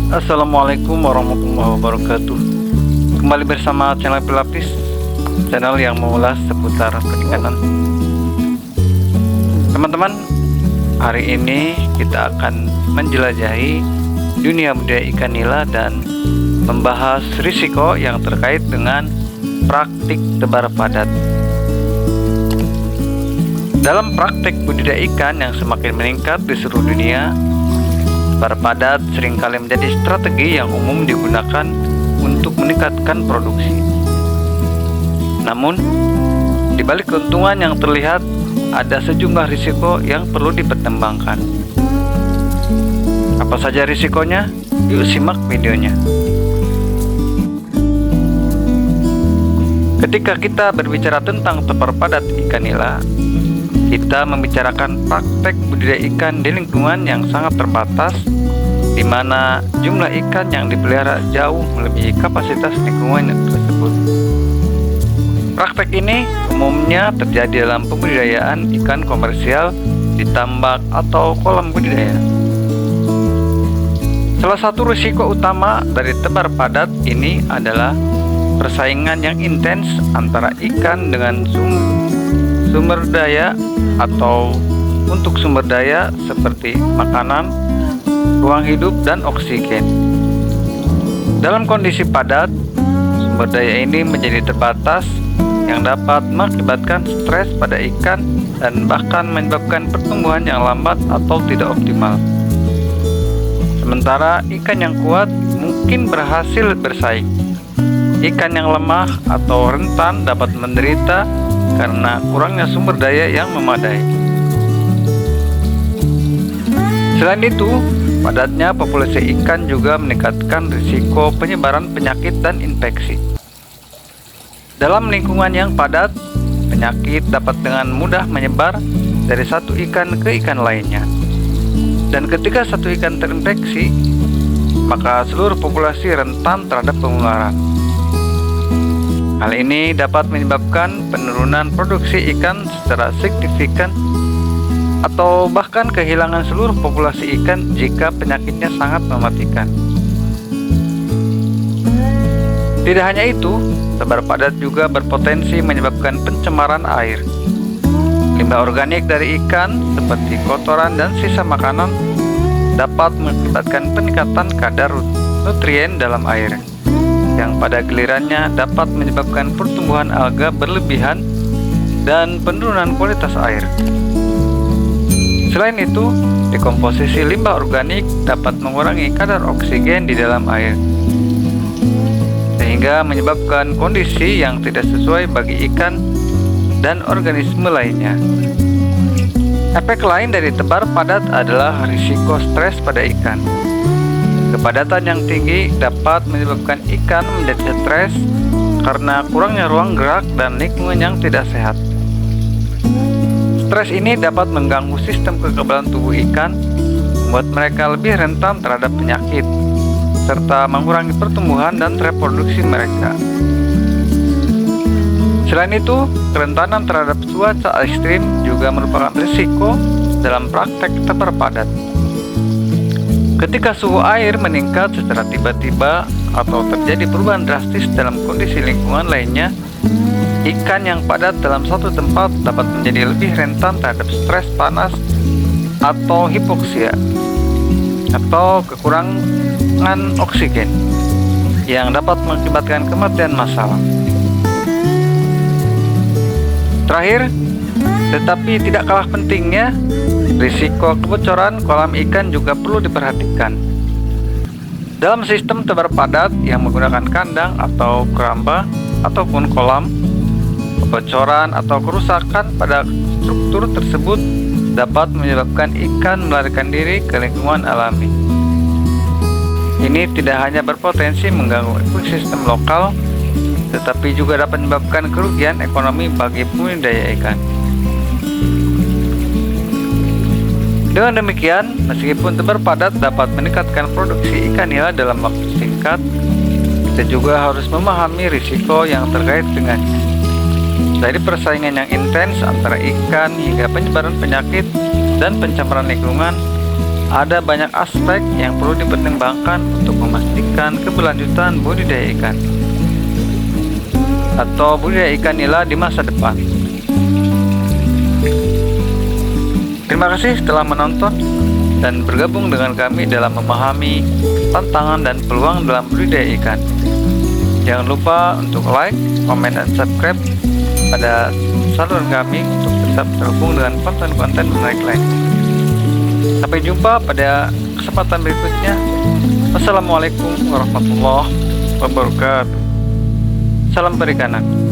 Assalamualaikum warahmatullahi wabarakatuh. Kembali bersama channel Pelapis, channel yang mengulas seputar perikanan. Teman-teman, hari ini kita akan menjelajahi dunia budidaya ikan nila dan membahas risiko yang terkait dengan praktik tebar padat. Dalam praktik budidaya ikan yang semakin meningkat di seluruh dunia, tebar padat seringkali menjadi strategi yang umum digunakan untuk meningkatkan produksi. Namun, di balik keuntungan yang terlihat, ada sejumlah risiko yang perlu dipertimbangkan. Apa saja risikonya? Yuk simak videonya. Ketika kita berbicara tentang tebar padat ikan nila, kita membicarakan praktek budidaya ikan di lingkungan yang sangat terbatas, di mana jumlah ikan yang dipelihara jauh melebihi kapasitas lingkungan tersebut. Praktek ini umumnya terjadi dalam pembudidayaan ikan komersial di tambak atau kolam budidaya. Salah satu risiko utama dari tebar padat ini adalah persaingan yang intens antara ikan dengan sumber daya atau untuk sumber daya seperti makanan, ruang hidup, dan oksigen. Dalam kondisi padat, sumber daya ini menjadi terbatas yang dapat mengakibatkan stres pada ikan dan bahkan menyebabkan pertumbuhan yang lambat atau tidak optimal. Sementara ikan yang kuat mungkin berhasil bersaing. Ikan yang lemah atau rentan dapat menderita karena kurangnya sumber daya yang memadai. Selain itu, padatnya populasi ikan juga meningkatkan risiko penyebaran penyakit dan infeksi. Dalam lingkungan yang padat, penyakit dapat dengan mudah menyebar dari satu ikan ke ikan lainnya. Dan ketika satu ikan terinfeksi, maka seluruh populasi rentan terhadap penularan. Hal ini dapat menyebabkan penurunan produksi ikan secara signifikan atau bahkan kehilangan seluruh populasi ikan jika penyakitnya sangat mematikan. Tidak hanya itu, tebar padat juga berpotensi menyebabkan pencemaran air. Limbah organik dari ikan seperti kotoran dan sisa makanan dapat mengakibatkan peningkatan kadar nutrien dalam air, yang pada gilirannya dapat menyebabkan pertumbuhan alga berlebihan dan penurunan kualitas air. Selain itu, dekomposisi limbah organik dapat mengurangi kadar oksigen di dalam air, sehingga menyebabkan kondisi yang tidak sesuai bagi ikan dan organisme lainnya. Efek lain dari tebar padat adalah risiko stres pada ikan. Kepadatan yang tinggi dapat menyebabkan ikan menjadi stres karena kurangnya ruang gerak dan lingkungan yang tidak sehat. Stres ini dapat mengganggu sistem kekebalan tubuh ikan, membuat mereka lebih rentan terhadap penyakit, serta mengurangi pertumbuhan dan reproduksi mereka. Selain itu, kerentanan terhadap cuaca ekstrim juga merupakan risiko dalam praktek tebar padat. Ketika suhu air meningkat secara tiba-tiba atau terjadi perubahan drastis dalam kondisi lingkungan lainnya, ikan yang padat dalam satu tempat dapat menjadi lebih rentan terhadap stres panas atau hipoksia atau kekurangan oksigen yang dapat mengakibatkan kematian massal. Terakhir, tetapi tidak kalah pentingnya, risiko kebocoran kolam ikan juga perlu diperhatikan. Dalam sistem tebar padat yang menggunakan kandang atau keramba ataupun kolam, kebocoran atau kerusakan pada struktur tersebut dapat menyebabkan ikan melarikan diri ke lingkungan alami. Ini tidak hanya berpotensi mengganggu ekosistem lokal, tetapi juga dapat menyebabkan kerugian ekonomi bagi pembudidaya ikan. Dengan demikian, meskipun tebar padat dapat meningkatkan produksi ikan nila dalam waktu singkat, kita juga harus memahami risiko yang terkait dengannya. Dari persaingan yang intens antara ikan hingga penyebaran penyakit dan pencemaran lingkungan, Ada banyak aspek yang perlu dipertimbangkan untuk memastikan keberlanjutan budidaya ikan atau budidaya ikan nila di masa depan. Terima kasih telah menonton dan bergabung dengan kami dalam memahami tantangan dan peluang dalam budidaya ikan. Jangan lupa untuk like, komen, dan subscribe pada saluran kami untuk tetap terhubung dengan konten-konten menarik lain. Sampai jumpa pada kesempatan berikutnya. Wassalamualaikum warahmatullahi wabarakatuh. Salam perikanan.